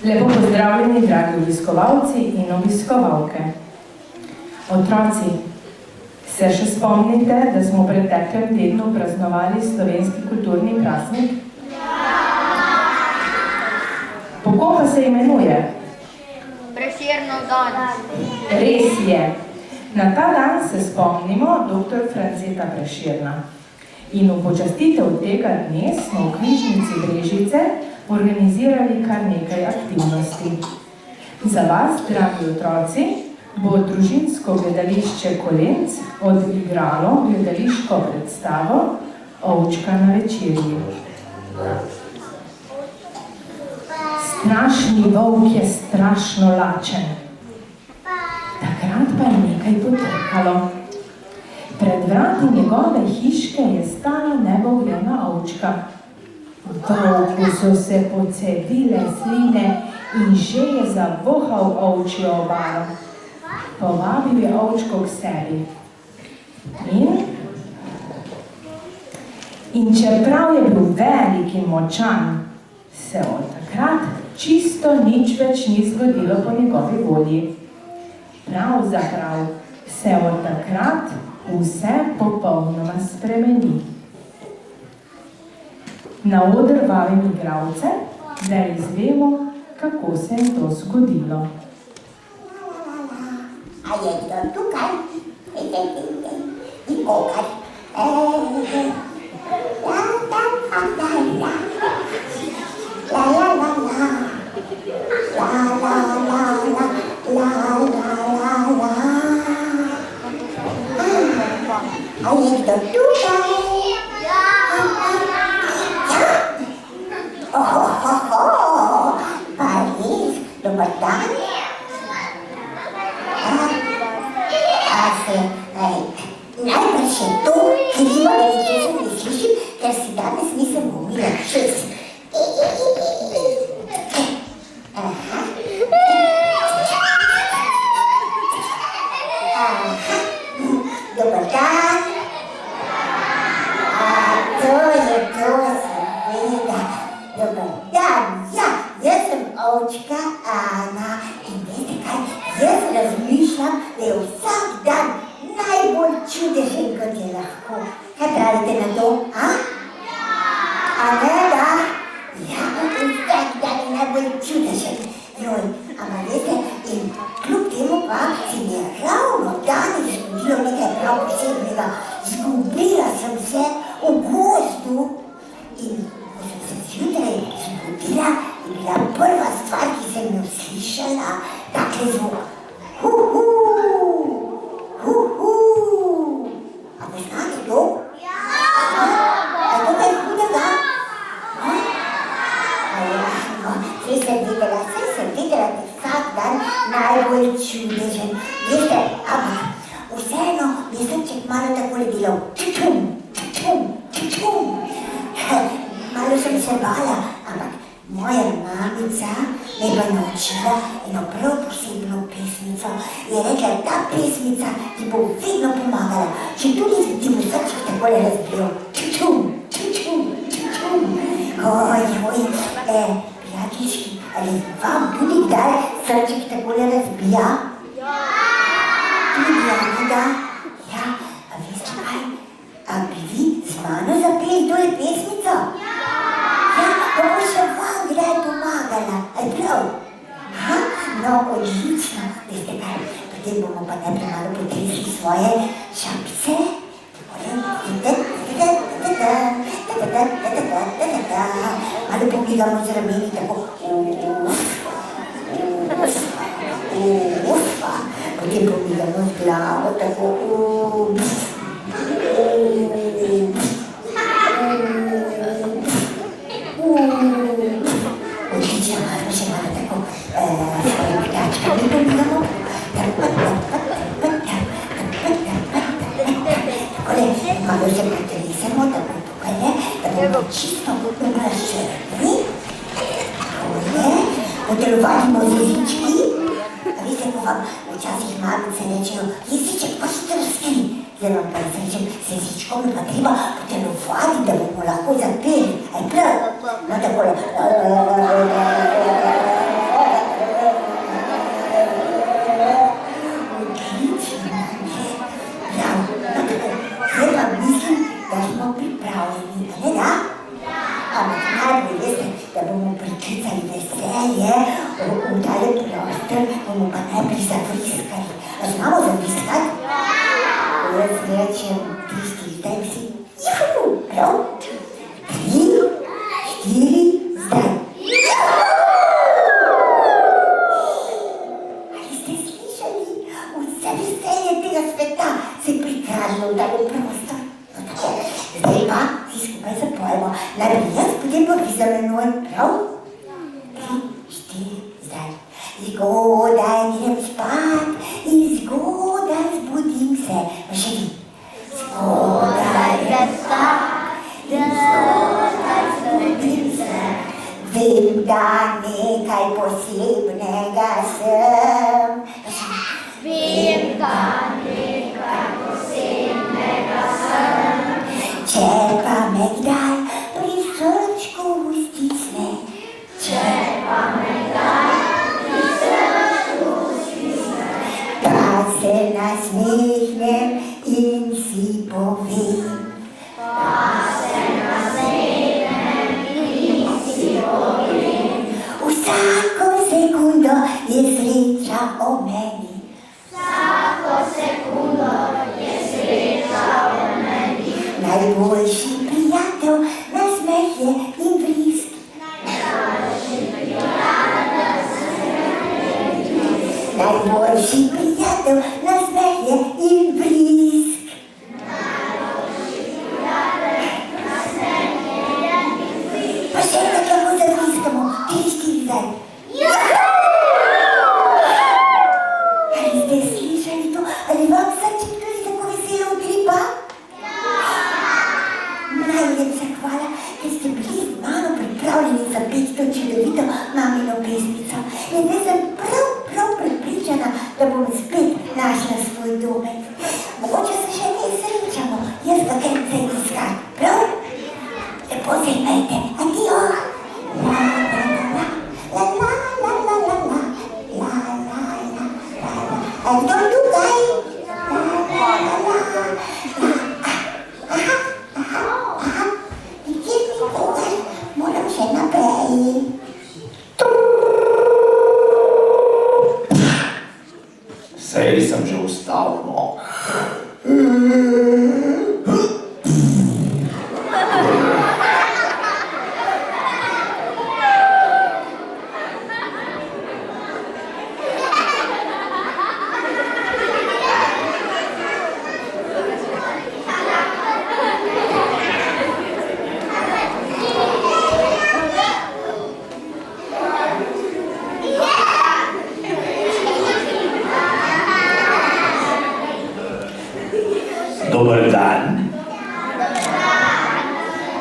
Lepo pozdravljeni, dragi obiskovalci in obiskovalke. Otroci, se še spomnite, da smo v preteklem tednu praznovali slovenski kulturni praznik? Po kom pa se imenuje? Prešernov dan. Res je. Na ta dan se spomnimo dr. Franceta Prešerna. In v počastitev tega dne smo v knjižnici Brežice organizirali kar nekaj aktivnosti. Za vas, dragi otroci, bo družinsko gledališče Kolenc odigralo gledališko predstavo Ovčka na večerji. Strašni volk je strašno lačen. Takrat pa je nekaj potrkalo. Pred vrati njegove hiške je stala nebogljena ovčka. Volku so se pocedile sline in že je zavohal ovčjo obalo. Povabil je ovčko k sebi. In čeprav je bil velik in močan, se od takrat čisto nič več ni zgodilo po njegovi volji. Pravzaprav se od takrat vse popolnoma spremeni. Na oder vabim igralce, da izvemo, kako se je to zgodilo. A je kdo tukaj? Nikogar. A je kdo tukaj? Paris, dober dan. Najbrž je to krivo, da ničesar ne slišim, ker si danes nisem umila šes. Dober dan. To je to, seveda. Dober dan, ja, jaz sem ovčka Ana in veste kaj, jaz razmišljam, da je vsak dan najbolj čudežen, kot je lahko. Kaj pravite na to, a? A ne, da? Ja, vsak dan je najbolj čudežen. Joj, ampak veste, in kljub temu pa se mi je ravno danes zgodilo nekaj prav posebnega. Zgubila sem se v gozdu in ko sem se zjutraj zbudila, je bila prva stvar, ki sem jo slišala, takle zvok. Hu-hu! Hu-hu! A poznate to? Ja! A to kaj hudega? Saj sem videla, da je vsak dan najbolj čudežen. Veste, ampak vseeno mi je srček malo takole delal. Čum, čum, čum. Malo sem se bala, ampak moja mamica me je pa naučila eno prav posebno pesmico. Je rekla, ta pesmica ti bo vedno pomagala, če tudi ti bo srček takole razbil. Čum, čum, čum. Ojoj, prijateljčki, ali vam tudi kdaj srček takole razbija? Ja! Tudi Janada? Ja, a veste kaj? A bi vi z mano zapeli tole pesmico? Ja, pa bo še vam kdaj pomagala, aj prav? Aha, no, odlično, veste kaj, potem bomo pa najprej malo potresli svoje šapice. Malo pomigamo z rameni, tako potem pomigamo z glavo, tako odlično, še malo tako svoje pitačkami pomigamo. Takole, malo se potresemo, tako tukaj je, da bomo čisto naraščeni. Takole, potelovadimo z jezički. A veste, ko vam včasih mamice rečejo, jeziček pa strski. Zdaj vam pa rečem, s jezičkom pa treba potelovati, da bomo lahko zapeli. Aj prav? No takole. viskali. A znamo zaviskati? Jaz rečem, tisti, zdaj vsi, juhu, prav? 3, 4, zdaj. Ali ste slišali? Vse veselje tega sveta se je prikazalo v tale prostor. Zdaj pa vsi skupaj zapojemo. Najprej jaz, potem pa vi za menoj, prav? 3, 4, zdaj. Zgodaj grem spat in zgodaj zbudim se. Pa še vi. Zgodaj grem spat in zgodaj zbudim se. Vem, da nekaj posebnega sem. Vem, da nekaj posebnega sem. Če pa me kdaj pri srčku ustisne, če pa me kdaj pri srčku ustisne, pa se nasmehnem in si povem. Pa se nasmehnem in si povem. Vsako sekundo je sreča o meni. Vsako sekundo je sreča o meni. Najboljši prijatelj nasmeh je in vrisk. Najboljši prijatelj nasmeh je in vrisk. Pa še enkrat lahko zavriskamo. 3, 4, zdaj. Ali ste slišali to? Ali vam srček tudi tako veselo utripa? Najlepša hvala, ker ste bili z mano pripravljeni zapeti to čudovito mamino pesmico. In zdaj sem prav prepričana, da bom spet našla svoj domek. Mogoče se še ne srečamo, jaz ga grem zdaj iskat, prav? Lepo se imejte, adijo! La la la la, la la la la la, la la la la la. A kdo tukaj? La la la la la. Aha, nikjer nikogar, moram še naprej. Sej sem že vstal, no. Dober dan.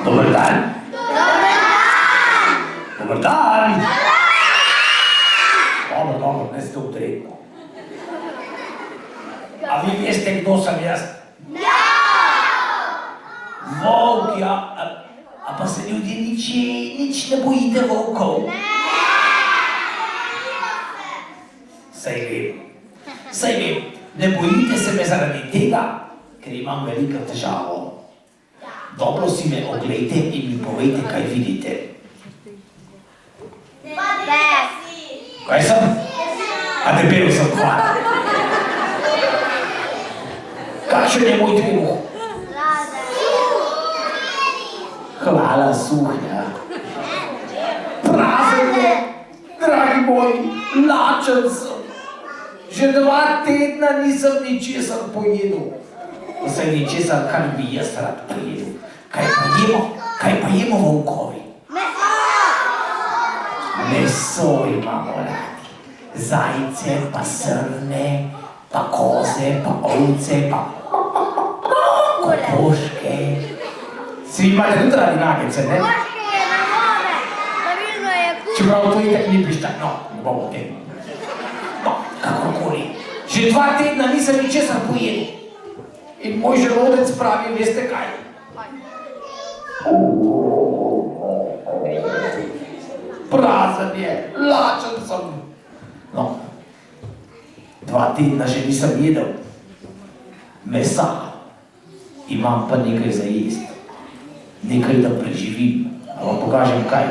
Dober dan. Dober dan. Dobro, ne ste utretno. A vi veste, kdo sem jaz? Volk, ja. A pa se ljudje nič ne bojite volkov? Saj vem. Ne bojite se me zaradi tega, ker imam veliko težavo. Dobro si me oglejte in mi povejte, kaj vidite. Kaj sem? A debel sem, hvala. Kakšen je moj trebuh? Hvala, suhnja. Prazen je, dragi moji, lačen sem. Že 2 tedna nisem ničesar pojedel. Vsaj ničesar, kar bi jaz rad pojedel. Kaj pa jemo volkovi? Meso imamo radi. Zajce, pa srne, pa koze, pa ovce, pa kokoške. Svi imate tudi radi nagelce, ne? Čeprav to itak ni piščak, no, ne bomo o tem. No, kakorkoli. Že 2 tedna nisem ničesar pojedel. In moj želodec pravi, veste kaj? Prazen je, lačen sem. No, 2 tedna že nisem jedel mesa. Imam pa nekaj za jesti. Nekaj, da preživim. A vam pokažem kaj?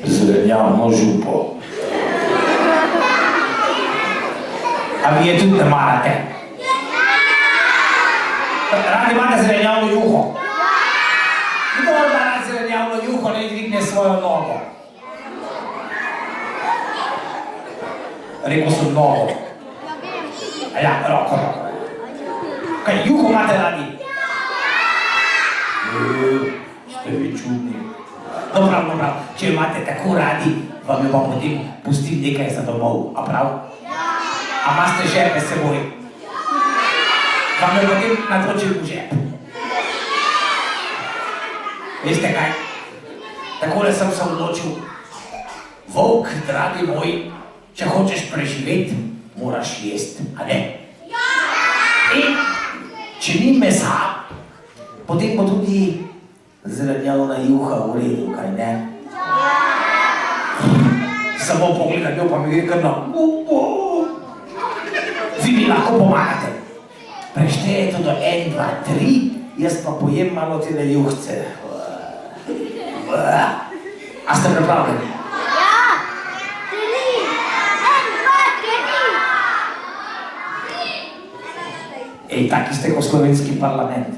Zelenjavno župo. A vi je tudi ne marate? Radi imate zelenjavno juho? Kdo ima rad zelenjavno juho, ne dvigne svojo nogo? Rekel sem nogo. A ja, roko. Kaj, juho imate radi? Ste vi čudni. No prav, če imate tako radi, vam jo pa potem pustim nekaj za domov, a prav? A imate žepe s seboj? Vam jo potem natočim v žep. Veste kaj? Takole sem se odločil. Volk, dragi moj, če hočeš preživeti, moraš jesti, a ne? In če ni mesa, potem bo tudi zelenjavna juha v redu, kaj ne? Samo pogledam jo, pa mi gre kar na Vi mi lahko pomagate. Preštejete do 1, 2, 3, jaz pa pojem malo tele juhce. A ste pripravljeni? Ja! 3! 1, 2, 3! Ej, taki ste kot slovenski parlament.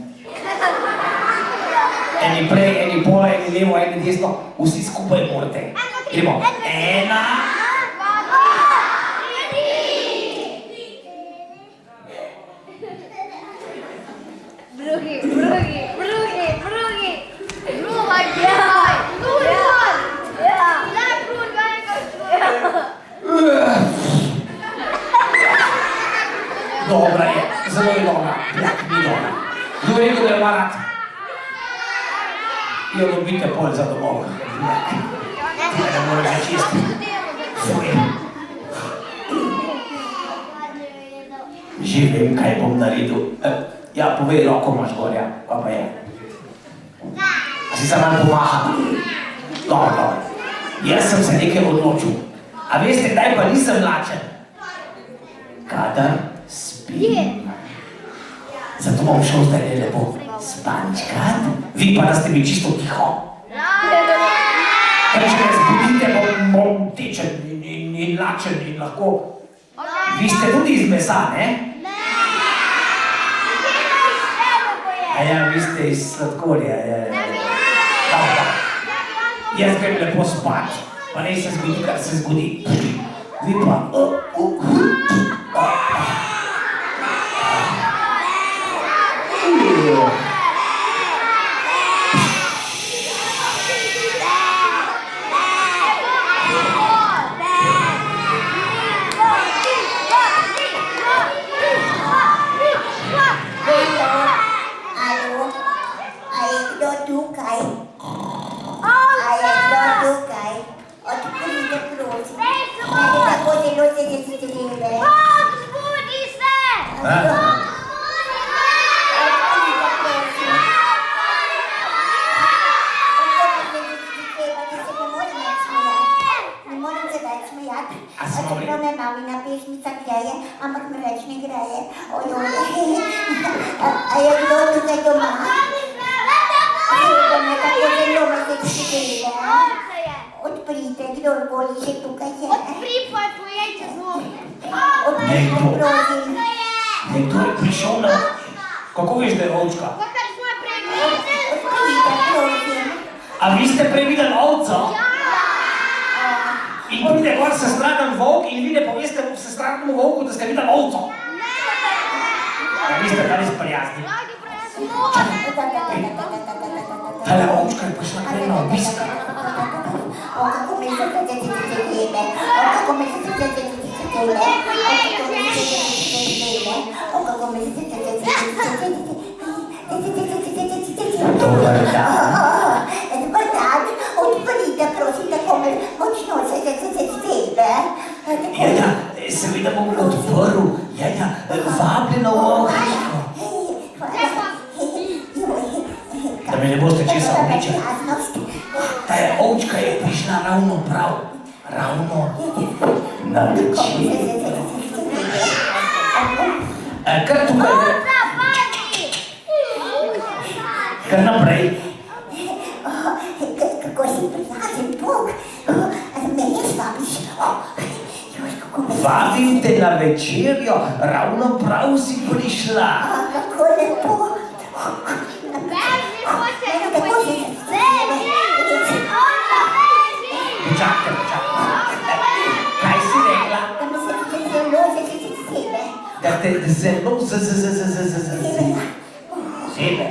Eni prej, eni pole, eni levo, eni desno, vsi skupaj morate. Gremo. 1. Drugi. Druga, ja. Ja. Ne, prun, Dobra je, zelo je dobra. Ni dobra. Kdo je rekel, da je marat? Jo dobite pol za domov. Ne moram več jesti. Fuj. Že vem, kaj bom naredil. Ja, povej, roko imaš gorja, pa je. A si se nam pomaha? Dobro. Jaz sem se nekaj odločil. A veste, kdaj pa nisem lačen? Kadar spim. Zato bom šel zdaj lepo spančkat. Vi pa da ste mi čisto tiho. Ker če me zbudite, bom tečen in lačen in lahko. Vi ste tudi iz mesa, ne? A ja, vi ste iz sladkorja, Dobro. Jaz grem lepo spat, pa ne se zgodi, kar se zgodi. Vi pa... Ampak me več ne greje. Ojoj. A je kdo tukaj doma? Bom nekako zelo mesečne. Odprite, kdorkoli že tukaj je. Odpri pa tvoje čezno. Odprite, prosim. Nekdo je prišel na... Kako veš, da je ovčka? Kakor smo prevideli. Odprite, prosim. A vi ste prevideli ovco? In pride gor sestradan volk in vi ne poveste sestradnemu volku, da ste videli ovco. Ja, vi ste pa res prijazni. Tale ovčka je prišla kaj na obisk. Kako me se tebe. Kako me se tebe. Kako me se tebe. Dobar dan. Dobar dan. Odprite, prosim, tako me močno se tebe. Ja, seveda bom odprl. Ja, vabljeno v ohiško. Da me ne boste česa uničili. Ta ovčka je prišla ravno prav. Ravno na večer. Kar tukaj... Kar naprej. Kako si prijazen Bog. Me res vabiš. Joj, kako me Vabim te na večerjo, ravno prav si prišla. Kako lepo. Beži, hoče Mene ga tako pojdi. Beži. Ona, beži. Počakaj. Kaj si rekla? Da me se ti zelo zebe. Da te zelo zebe.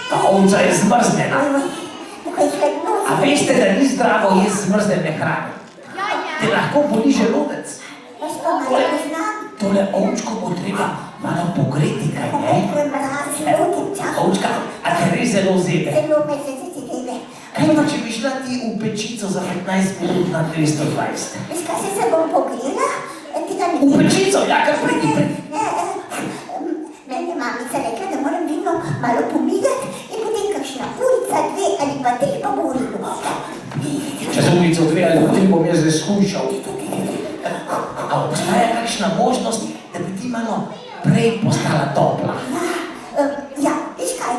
Ta ovca je zmrznjena. Tako je hladno. A veste, da ni zdravo jesti zmrznjene hrane? Ja, Te ja. lahko boli želodec. Veš pa malo poznam. Tole ovčko bo treba malo pogreti, kaj ne? Kako je mraz, zelo te čakam. Ovčka, a te res zelo zebe? Zelo me se zebe. Kaj pa, če bi šla ti v pečico za 15 minut na 220? Veš kaj se bom pogrela? Ti ga ne V pečico, ja, kar pridi. Meni je mamica rekla, da moram vedno malo pomigati in potem kakšna urica, 2 ali pa 3 pa bo v redu. Čez ulico 2 ali pa 3 bom jaz zdaj skušal. A obstaja kakšna možnost, da bi ti malo prej postala topla? Ja, veš kaj,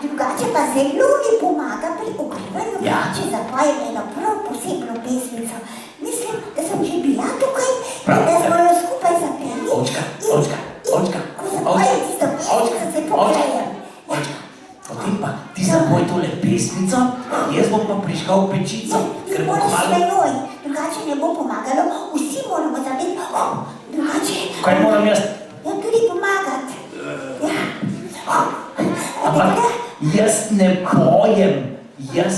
drugače pa zelo mi pomaga pri ogrevanju, Ja. če zapojem eno prav posebno pesmico. Mislim, da sem že bila tukaj Prav, in da smo ja. jo skupaj zapeli. Ovčka. Ko zapojem tisto pesmico, se pogrejem. Potem pa ti zapoj tole pesmico, jaz bom pa prižgal pečico, Ti ker bom moraš malo... menoj, drugače ne bo pomagalo, vsi moramo zapeti, drugače... Kaj moram jaz? Ja, tudi pomagati. Ja. Ampak jaz ne pojem, jaz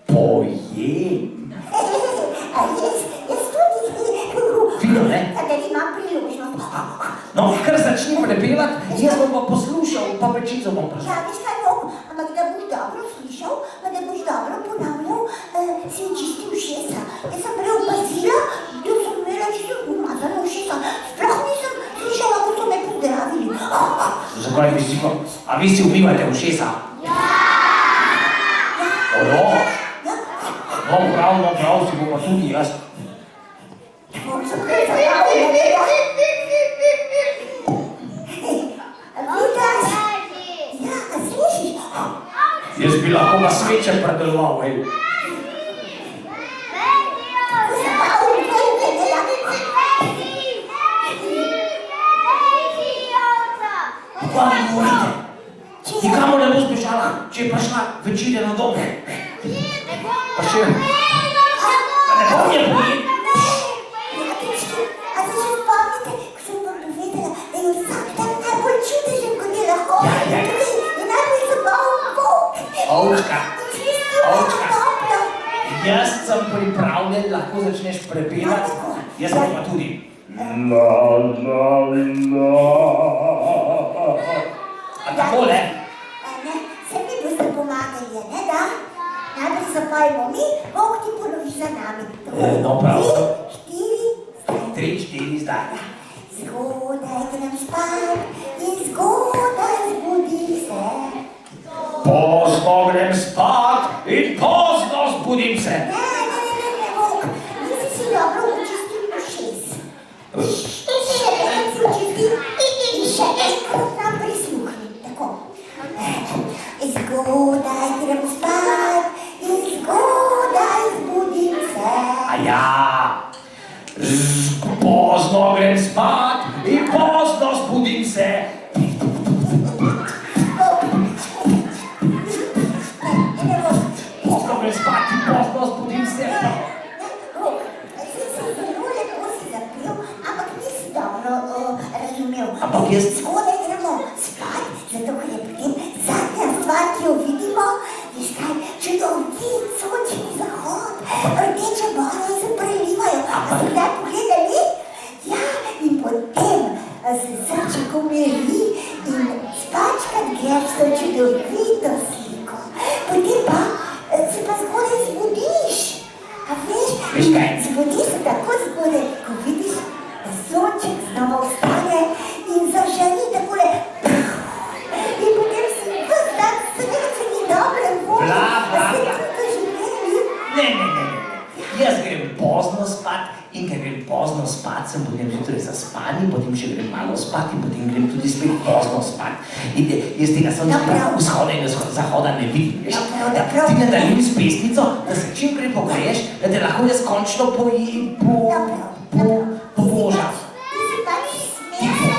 pojem. Jaz tudi. Fino, ne? Kadar imam priložnost. No, kar začni prepevati, jaz bom pa poslušal, pa pečico bom prižgal. Ja, veš kaj, Rok, ampak da boš dobro slišal, pa da boš dobro ponavljal, si čisti ušesa. Jaz sem prej opazila, da sem imela čisto umazana ušesa. Sploh nisem slišala, ko so me pozdravili. Zakaj bi si pa? A vi si umivate ušesa? Ja! Ojo, Ja, no prav, si bom pa tudi jaz. bom se prezavljala. Vidiš? Ja, a slišiš? Jaz bi lahko na sveče predeloval, hej. Kaj mi govorite? Nikamor ne boš bežala, če je prišla večerja na dom. Pa še... Pa ne bom je pojem. A se še spomnite, ko sem vam povedala, da je vsak dan najbolj čudežen, kot je lahko. Ja. In najbolj zabaven Bog. Ovčka, Čisto toplo. jaz sem pripravljen, lahko začneš prepevati. Jaz bom pa tudi. A takole? Ne, se mi boste pomagali, ne da? Najprej zapojmo mi, Bog ti ponovi za nami. No, prav. 3, 4, 3, 4, zdaj. Zgodaj grem spat in zgodaj zbudi se. Pozno grem spat in pozno zbudim se. Ne, Bog, nisi si dobro učistil ušes. Še enkrat si učistil in še enkrat nam prisluhni. Tako. Zgodaj grem spat in zgodaj zbudim se. A ja, pozno grem spat in pozno zbudim se. Pozno grem spat in pozno zbudim se. Zelo lepo si zapel, ampak nisi dobro razumel. Ampak jaz... Zgodaj gremo spat, zato ker je potem zadnja stvar, ki jo vidimo, veš kaj, čudovit sončni zahod, rdeče barve se prelivajo. A ste kdaj pogledali? Ja, in potem se srček umiri in spačkat greš to čudovito sliko. Potem pa se pa zgodaj zbudiš. A veš, Veš kaj? zbudiš se tako zgodaj, ko vidiš, da sonček znova vstane in zažari takole. In potem si ves dan srečen in dobrem volju, Bla, bla, da ste bla. tudi doživeli. Ne. Jaz grem pozno spat in ker grem pozno pozno spat, sem potem zjutraj zaspan in potem še grem malo spat in potem grem tudi spet pozno spat. In jaz tega vzhoda in zahoda ne vidim, veš. Ti nadaljuj s pesmico, da se čim prej pogreješ, da te lahko jaz končno pobožam. Ti si pač smešen.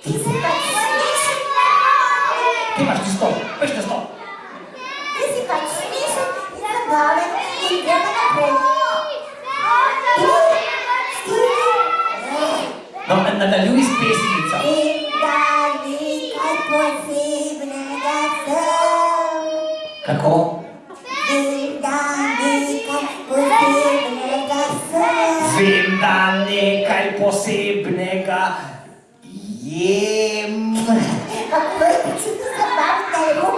Ti si pač smešen. Kje imaš ti stol? Veš na stol. Ti si pač smešen in zabaven in gremo naprej. No, nadaljuj s pesmico. Vem, da nekaj posebnega sem. Kako? Vem, da nekaj posebnega sem. Vem, da nekaj posebnega jem. Kako je če to zabavi, da je bo?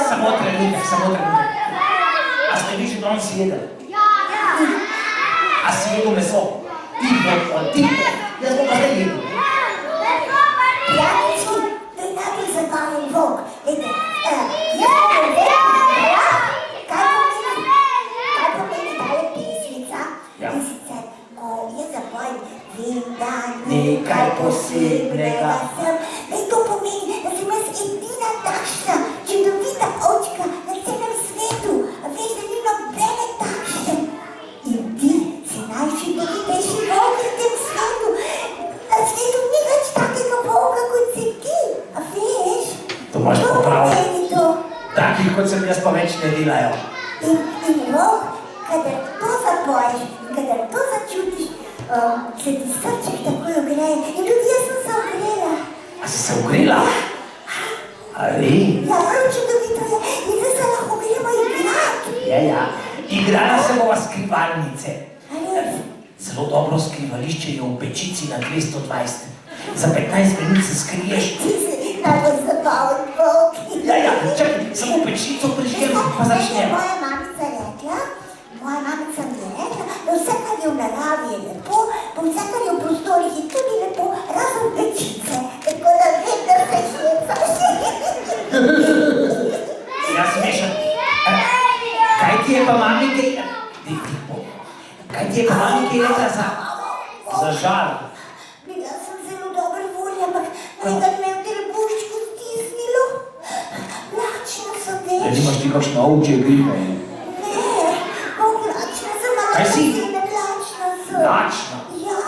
Samo trenutek. A ste vi že danes jedli? A si jedel meso? Ti bo. Jaz bom pa zdaj jedel. Prijateljski, to je najbolj zabaven Bog. Glejte, jaz bom vedela, kaj pomeni ta je pesmica. In sicer, ko jaz zapojem, vem, da nekaj posebnega sem. To pomeni, da sem jaz edina takšna, čudovita ovčka na celem svetu. Veš, da ni nobene takšne. In ti si najčudovitejši volk na tem svetu. Na svetu ni več takega volka, kot si ti. A veš? To imaš pa prav. Pomeni to. Takih, kot sem jaz, pa več ne delajo. In volk, kadar to zapoješ in kadar to začutiš, se ti srček takoj ogreje. In tudi jaz sem se ogrela. A si se ogrela? Ali? Ja, prav čudovito je. In zdaj se lahko gremo igrati. Ja. Igrala se bova skrivalnice. A res? Zelo dobro skrivališče je v Pečici na 220. Za 15 minut se skriješ. Ti si najbolj zabaven volk. Ja, čakaj, samo Pečico prižgemo, pa začnemo. Moja mamica mi je rekla, da vse, kar je v naravi, je lepo, pa vse, kar je v prostorih, je tudi lepo, razen Pečice. Tako da vem, da se hecaš. Ja, smešen. Kaj ti je pa mami kaj rekla za žal? Bila sem zelo dobre volje, ampak nekaj me je v trebuščku stisnilo. Lačna sem, veš. Nimaš ti kakšno ovčje gripe? Ne, lačna sem, ampak Kaj si? ne lačna sem. Lačna? Ja,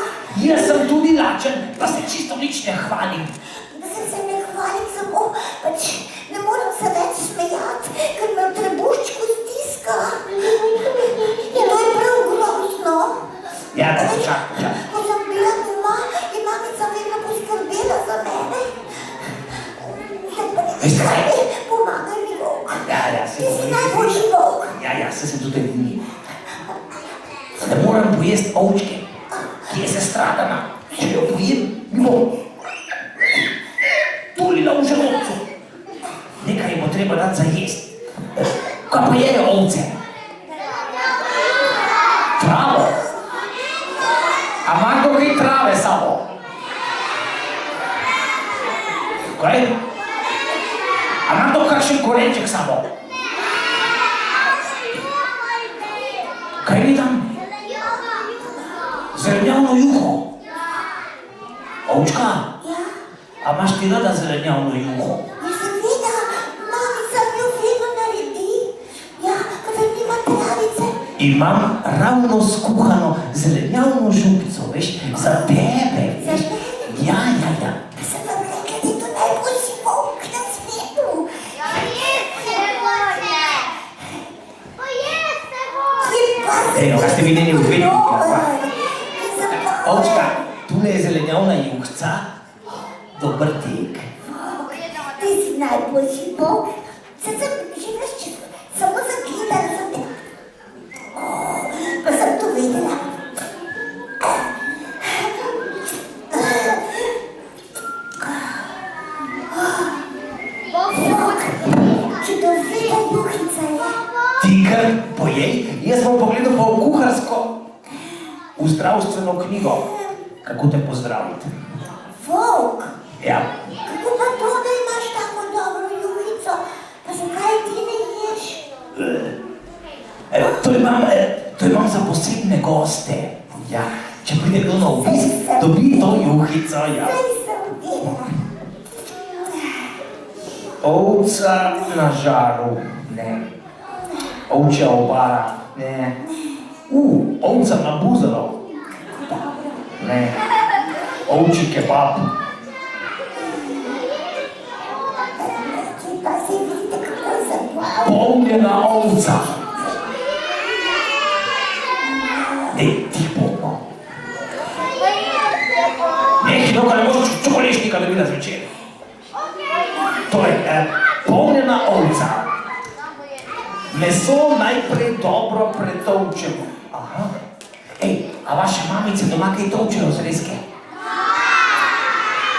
Jaz sem tudi lačen, pa se čisto nič ne hvalim. da se ne hvalim samo, pač ne moram se več smejati, ker me v trebuščku stiska. In to je prav grozno. Ja, čakaj. Ko sem bila doma, je mamica vedno poskrbela za mene. Veste kaj? Pomagaj mi, volk. Ja, Ti si najboljši volk. Ja, se tudi vidim. Ne moram pojesti ovčke, ki je sestradana. Če jo pojem, mi bo tulila v želodcu. Nekaj ji bo treba dati za jesti. Kaj pa jejo ovce? Travo? A ima kdo kaj trave sabo? Kaj? A ima kdo kakšen korenček sabo? Kaj mi tam? Zelenjavno juho? Ovčka? Ja, A imaš ti rada zelenjavno juho? seveda, mamica mi jo vedno naredi. Ja, kadar nima travice. Imam ravno skuhano zelenjavno župico, veš, za tebe. Za veš. mene? Ja. Sem vam rekla, da je to najboljši volk na svetu. Eno, kaj ste videli v videu? Zabaven. Ovčka, tule je zelenjavna juhca, dober tek. Ti si najboljši volk. Saj sem že ves čas samo zagledala za te. Pa sem to vedela. Volk, čudovita juhica je. Ti kar pojej, jaz bom pogledal pa v kuharsko, v zdravstveno knjigo, kako te pozdraviti. Volk, Ja, kako pa to, da imaš ta To imam za posebne goste. Ja, če pride kdo na obisk, dobi to juhico, ja. Saj sem vedela. Ovca na žaru, ne. Ovčja obara, ne. Ovca na buzalo, ne. Ovčji kebab. Ki pa si vidite, kako je zabav. Polnjena ovca. Dej, tih polno. Nekaj noga ne možeš čokolešnika dobiti zvečer. Torej, polnjena ovca. Meso najprej dobro pretolčemo. Aha. Ej, a vaše mamice doma kaj tolčejo zrezke?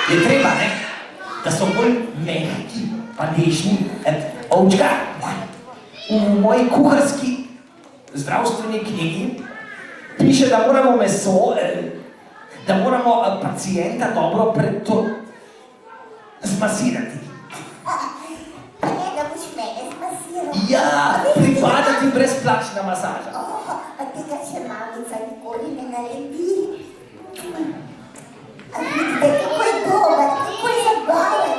Je treba, ne? Da so bolj mehki, pa nežni. Ovčka, v moji kuharski zdravstveni knjigi piše, da moramo meso, da moramo pacienta dobro zmasirati. Pa ne, da boš mene spasiral. Ja, pripada ti brezplačna masaža. A tega še mamica nikoli ne naredi. A vidite, kako je dober, kako je zabaven.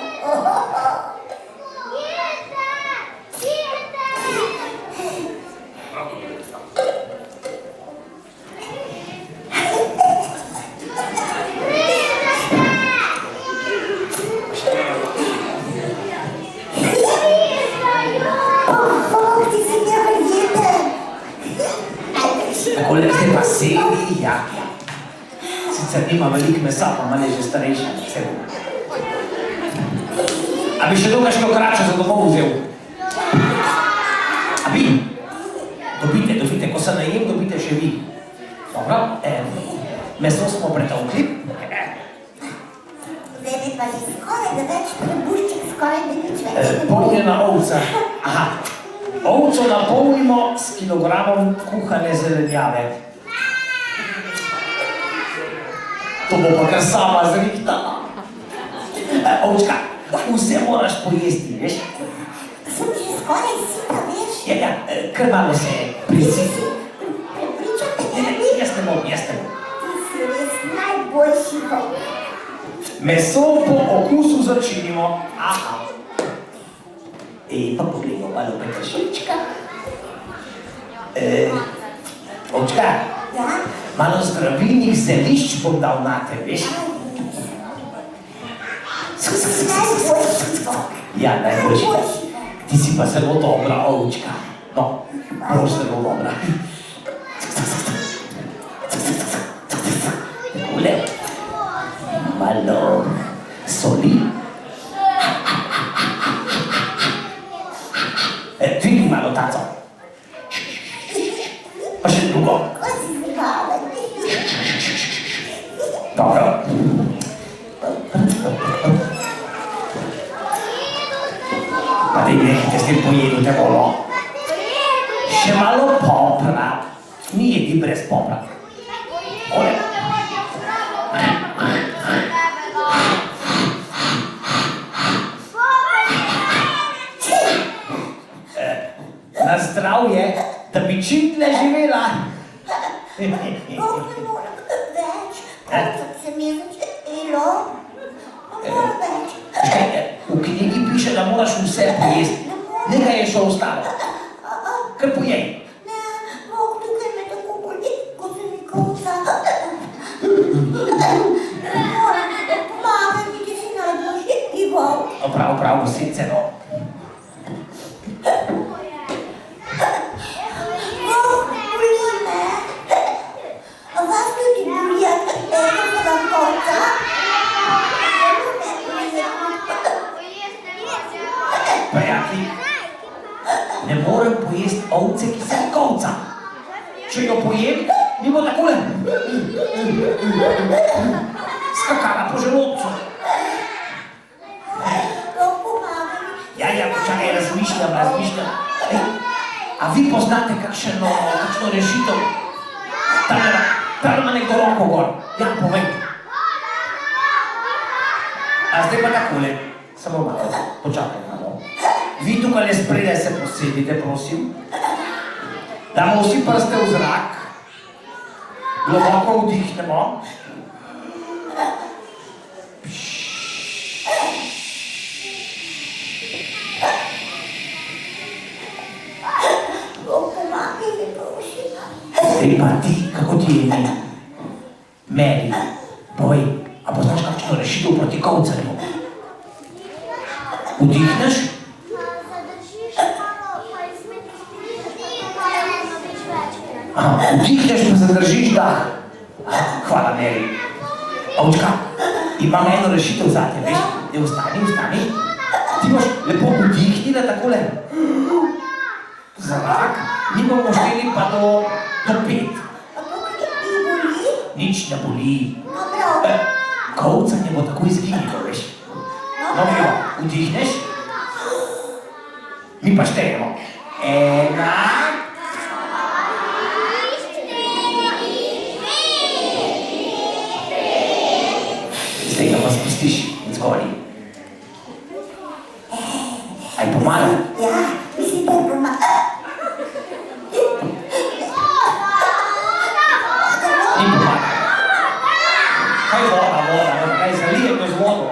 Ti si neverjeten. Takole zdaj pa sedi, ja. Sicer nima veliko mesa, pa malo je že starejša. A bi še dolga šlo krače za domov vzel? A bi? Dobite, ko se najem, dobite še vi. Dobro, meso smo pretolkli. Zdaj bi pa že skoraj da več trebušček, skoraj da nič več. Polnjena ovca. Aha. Ovco napolnimo s kilogramom kuhane zelenjave. To bo pa kar sama zrihtala. Ovčka, vse moraš pojesti, veš? Sem že skoraj sita, veš? Ja, kar malo se prisiti. Prepričam te, Ne, jaz ne bom. Ti si res najboljši volk. Meso po okusu začinimo. Aha. Pa poglejmo malo peteršilčka. Ovčka, Ja? malo zdravilnih zelišč bom dal nate, veš? Najboljši volk. Ja, najboljši. Najboljši volk. Ti si pa zelo dobra ovčka. No, prav zelo dobra. Takole. Malo soli. Dvigni malo taco. Pa še drugo. Ko si zabaven. Dobro. Pa dej nehajte s tem pojedu te volo. Še malo popra. Ni jedi brez popra. Ole. Na zdravje, da bi čim dlje živela. Volk ne more več. Ovcem se mi je začelo. Ne more več. V knjigi piše, da moraš vse pojesti. Nekaj je še ostalo. Kar pojej. Ne, volk tukaj me tako boli, ko se mi kolca. Pomagaj mi, ti si najboljši volk. Prav, vsice no. Volk, boli me. A vas tudi bolijo, kako vam kolca? Prijatelji, ne morem pojesti ovce, ki se kolca. Če jo pojem, mi bo takole skakala po želodcu. Volk, pomagaj mi. Ja, počakaj, razmišljam. A vi poznate kakšno rešitev? Tam ima nekdo roko gor. Ja, povej. A zdaj pa takole, samo malo, počakaj malo. Vi tukaj spredaj se posedite, prosim. Damo vsi prste v zrak, globoko vdihnemo. Bog pomagaj mi, prosim. Zdaj pa ti, kako ti je ime? Mary, povej, a poznaš kakšno rešitev proti kolcanju? Vdihneš? Zadržiš malo, pa izmetiš pa ponoviš večkrat. Aha, vdihneš pa zadržiš dah. Hvala, Mary. Ovčka, imam eno rešitev zate, veš? Ne, vstani. Ti boš lepo vdihnila takole. Zrak, mi bomo šteli pa do 5. A to mi boli? Nič ne boli. No, prav. Kolcanje bo tako izginilo, veš? No, evo, vdihneš. Mi pa štejemo. 1, zdaj ga pa spustiš zgori. Aj pomaga? Ja, mislim, da je pomaga. Ni pomaga. Kaj voda, kaj zalijem z vodo?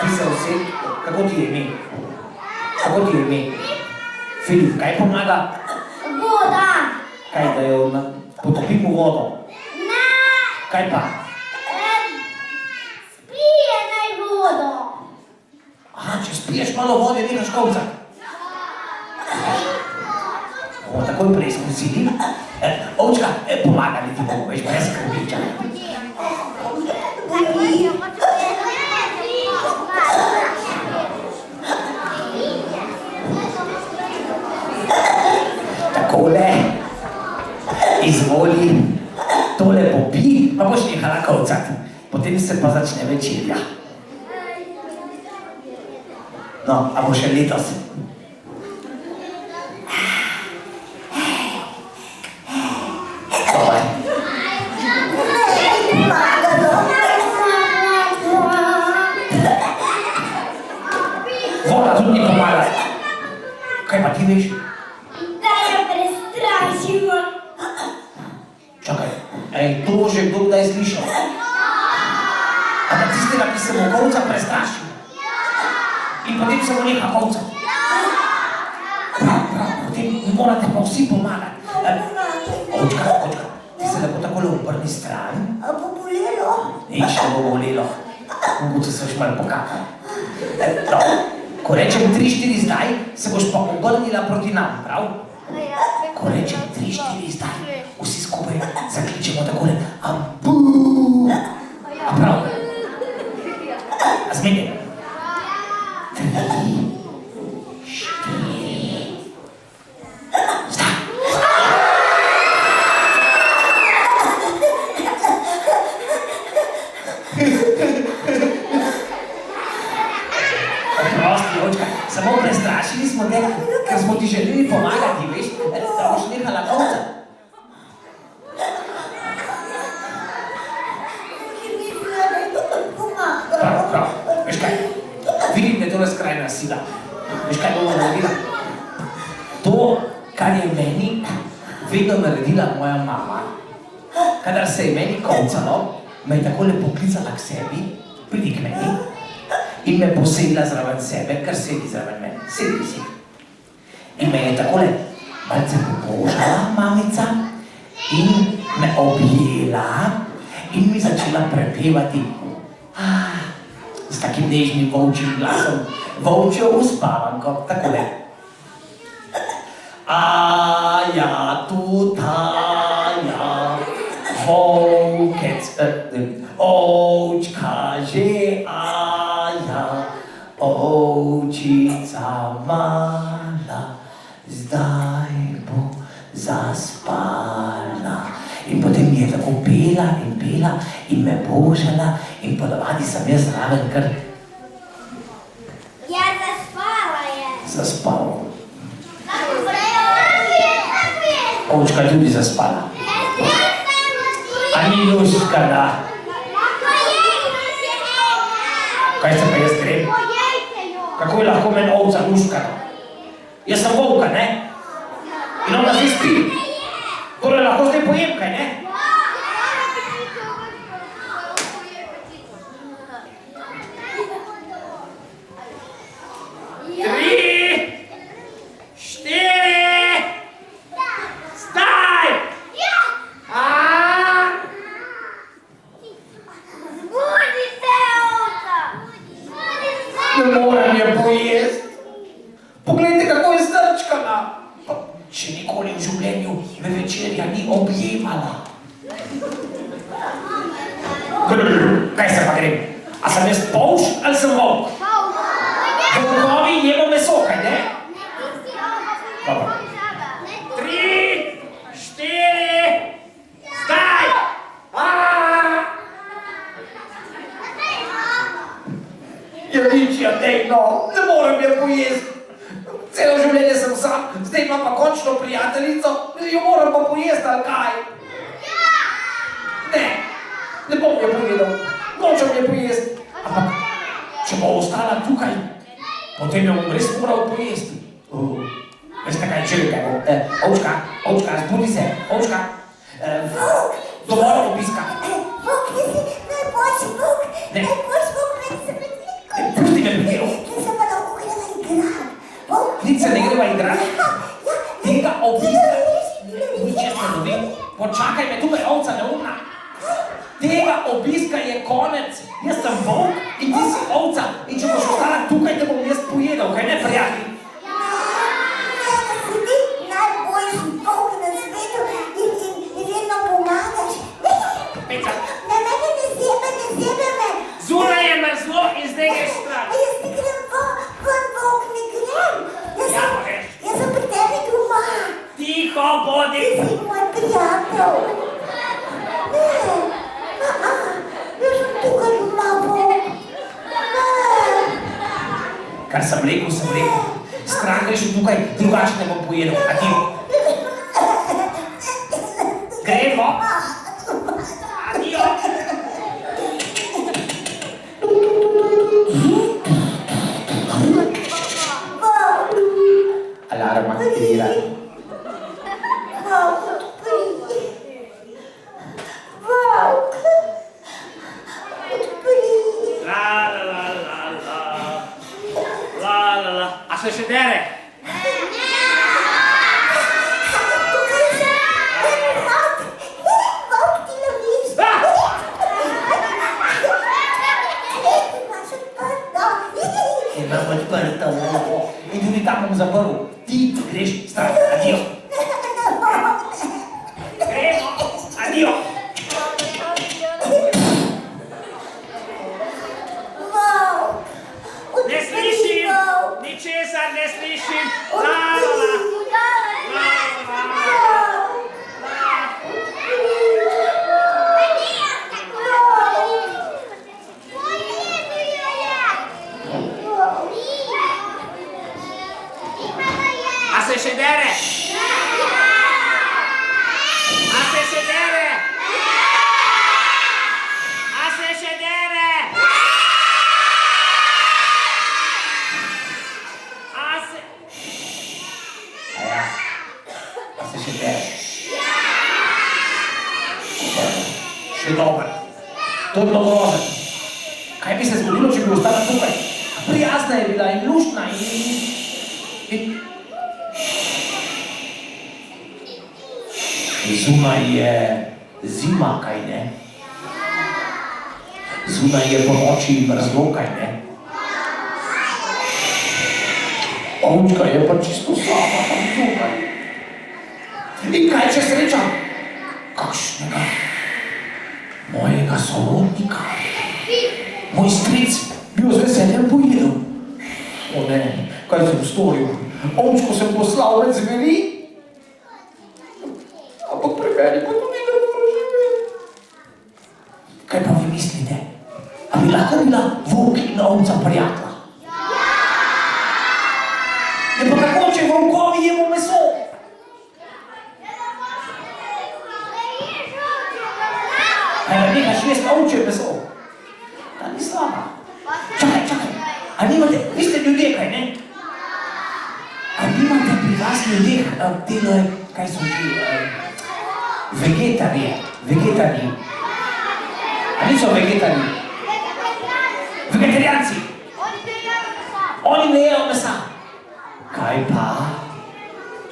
Ti se vsej, kako ti je ime? Kako ti je ime? Filip, kaj pomaga? Voda! Kaj, da jo potopimo vodo? Ne! Kaj pa? Spije naj vodo! Aha, če spiješ malo vode, nehaš kolcati. Bomo takoj preizkusili. Ovčka, pomagali ti bomo, veš, brez skrbiča. Takole, izvoli, tole popij, pa boš nehala kolcati. Potem se pa začne večerja. No, a bo še letos? Dobar. Voda tudi ni pomaga. Kaj pa ti veš? Da jo prestrašimo. Čakaj, to bo že kdo kdaj slišal? A da tistega, ki se bo kolca prestrašil? In potem se bo neha kolca. Prav, potem morate pa vsi pomagati. Ovčka, ti se lepo takole obrni stran. A bo bolelo? Nič ne bo bolelo. Mogoče se boš malo pokakal. No, ko rečem 3-4 zdaj, se boš pa obrnila proti nam, prav? Ko rečem 3-4 zdaj, vsi skupaj zakličemo takole ambu. A prav? A zmenjeno? 3, 4. Zdaj. Oprosti, očka, samo prestrašili smo te, ker smo ti želeli pomagati, veš, da boš nehala kolcati. Prav. Veš kaj? Vidim, da je tole skrajna sila. Veš kaj bomo naredila? To, kar je meni vedno naredila moja mama, kadar se je meni kolcalo, me je takole poklicala k sebi, pridi k meni, in me posedla zraven sebe, kar sedi zraven mene. Sedi si. In me je takole malce pobožala mamica in me objela in mi začela prepevati. S takim nežnim volčjim glasom, volčjo uspavanko, takole. Aja, tutaja, volkec, ovčka že, aja, ovčica mala, zdaj bo zaspala. In potem mi je tako pela in me božala in ponavadi sem jaz zraven kar Ja, zaspala je. zaspal. Ovčka tudi zaspala. A ni luška, da? Kaj se pa jaz grem? Pojejte jo. Kako je lahko meni ovca luška? Jaz sem volka, ne? In ona zdaj spi. Torej lahko zdaj pojem, kaj ne? Ne morem je pojesti. Poglejte, kako je strčkana. Še nikoli v življenju me večerja ni objemala. Kaj se pa grem? A sem jaz polž ali sem volk? Volkovi jemo meso, kaj ne? Dobro. 3, 4, zdaj! Ja, nič je tej, no, ne morem je pojesti. Celo življenje sem sam, zdaj imam pa končno prijateljico, jo moram pa pojesti, ali kaj? Ne bom je pojedel, nočem je pojesti. Ampak, če bo ostala tukaj, potem jo bom res moral pojesti. Veste kaj, čekaj bo, ovčka, zbudi se, ovčka. Dovolj obiska. Vuk, ti si najboljši vuk, najboljši vuk, Pusti me pri miru. Ti se pa dolgo greva igrat. Nič se ne greva igrat. Tega obiska. Nič jaz ne dobim. Počakaj me tukaj, ovca neumna. Tega obiska je konec. Jaz sem volk in ti si ovca. In če boš ostala tukaj, te bom jaz pojedel, kaj ne, prijatelj? Si ti najboljši vuk na svetu in vedno pomagaš. Peca. Ne, ne zjebe me. Zunaj je mrzlo in zdaj greš stran. Jaz ne grem ven, vuk, ne grem. Jaz sem pri tebi doma. Tiho bodi. Ti si moj prijatelj. Jaz sem tukaj doma, vuk. Kar sem rekel, sem rekel. Stran greš tukaj, drugače ne bom pojedel. Adijo. Gremo. Adijo. Alarm aktiviran. Vuk, odpri. Vuk, odpri. La. A se še dere? Tukaj se, vuk, ti loviš. Imaš odprto. Imam odprto, lepo. In tudi tam bom zaprl. Ti greš stran. Adijo. Gremo. Adijo. Ne slišim. Ničesar ne slišim. La. A se še dere? A se še dere? A se še dere? A se... A se še dere? Še dober. To je bilo grozen. Kaj bi se zgodilo, če bi ostala tukaj? Prijazna je bila in luštna in... Zunaj je zima, kaj ne? Zunaj je ponoči mrzlo, kaj ne? Ovčka je pa čisto sama tam zunaj. In kaj če sreča? Kakšnega mojega sorodnika. Moj stric bi jo z veseljem pojedel. O ne, kaj sem storil? Ovčko sem poslal med zveri. Ampak pri meni pa tudi ne more živeti. Kaj pa vi mislite? A bi lahko bila volk in ovca prijatelja? Ja pa kako, če volkovi jemo meso? Kaj pa nekaš jesti ovčje meso? Ta ni slaba. Čakaj. A nimate, vi ste ljudje, kaj ne? A nimate pri vas nas ljudeh delajo, kaj so ti, vegetarji. A niso vegetarji? Vegetarijanci. Oni ne jejo mesa. Kaj pa,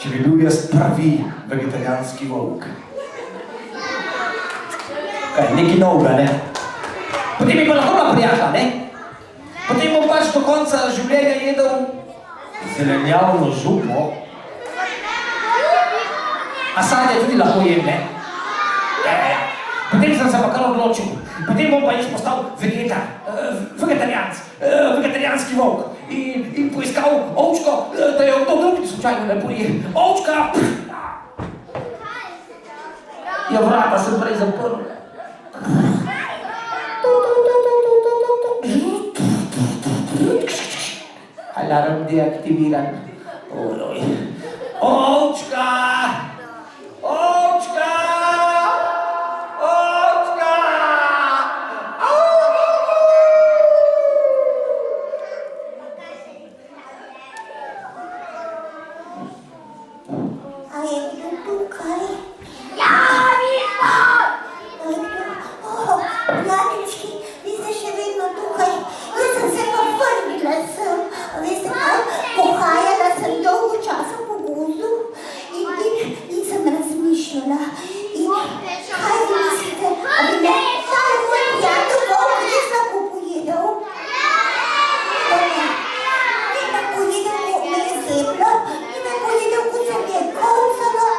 če bi bil jaz pravi vegetarijanski volk? Kaj, nekaj novega, ne? Potem bi pa lahko bila prijatelja, ne? Potem bom pač do konca življenja jedel zelenjavno župo. A sadje tudi lahko jem, ne? Potem sem se pa kar odločil. Potem bom pa jaz postal vegetarijanski volk. In poiskal ovčko, da jo kdo drugi slučajno ne poje. Ovčka! Ja, vrata sem prej zaprl. Alarm deaktiviran. Oj. Ovčka! Ovčka! Ovčka! A je kdo tukaj? Ja, nisem! Mladečki, vi ste še vedno tukaj. Jaz sem se pa vrnila sem. A veste kaj? Pohajala sem dolgo časa po gozdu in sem razmišljala. In kaj vi mislite? A bi me ta moj prijatelj volk res lahko pojedel? Ni me pojedel, ko me je zeblo, ni me pojedel, ko se mi je kolcalo.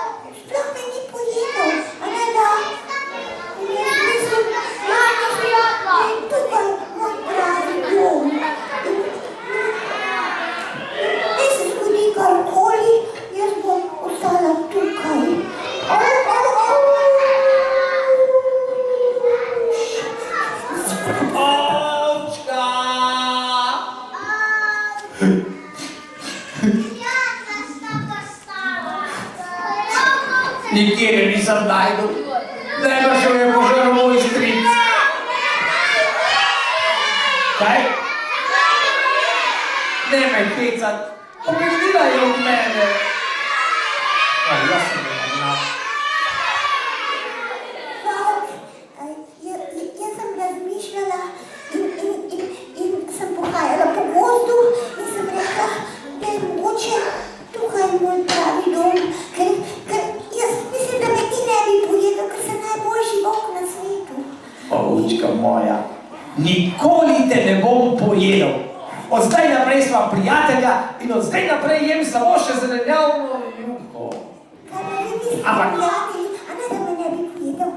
Sploh me ni pojedel, a ne da? Tukaj moj pravi dom. Ne se zgodi karkoli, jaz bom ostala tukaj. Ovčka! Nikjer je nisem našel. Najbrž jo je požrl moj stric. Kaj? Ne me pecat. Pobegnila je od mene. Jaz sem je nagnal. Jaz sem razmišljala in sem pohajala po gozdu in sem rekla, da je mogoče tukaj moj pravi dom, ker jaz mislim, da me ti ne bi pojedel, ker sem najboljši volk na svetu. Ovčka moja, nikoli te ne bom pojedel. Od zdaj naprej sva prijatelja in od zdaj naprej jem samo še zelenjavno juho. Kaj pa vi mislite, Ampak- prijatelji, a ne da me ne bi pojedel?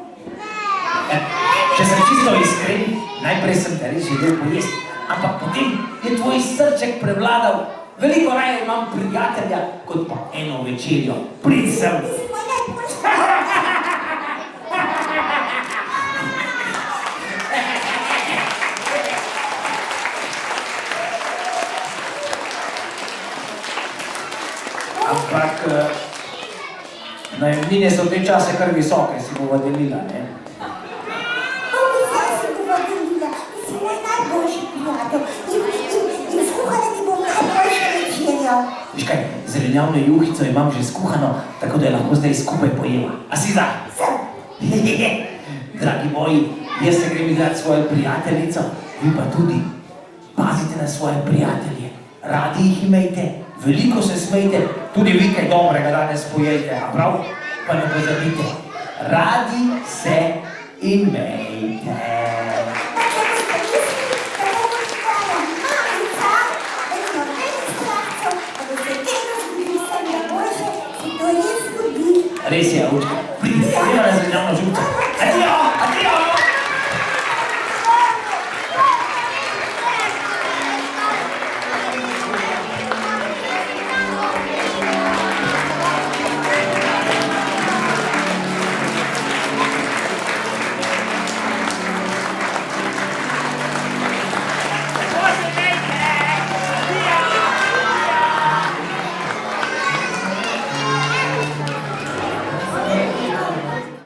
Če sem čisto iskren, najprej sem te res želel pojesti, ampak potem je tvoj srček prevladal. Veliko raje imam prijatelja, kot pa eno večerjo. Prid sem. Ti si moj najboljši volk. Ampak najemnine so te čase kar visoke, si bova delila, ne? Zdaj si bova delila, ti si moj najboljši prijatelj in skuhala ti bom najboljšo večerjo. Viš kaj, zelenjavno juhico imam že skuhano, tako da je lahko zdaj skupaj pojeva. A si za? Sem. Dragi moji, jaz se grem igrat svojo prijateljico, vi pa tudi. Pazite na svoje prijatelje, radi jih imejte, veliko se smejte, tudi vi kaj dobrega danes pojejte, a prav? Pa ne pozabite, radi se imejte. Pa če boste mislili, da bomo tvoja mamica, da ni nobenih strahcev, da boste vedno zgodili vse najboljše, se to res zgodi. Res je, Ovčka.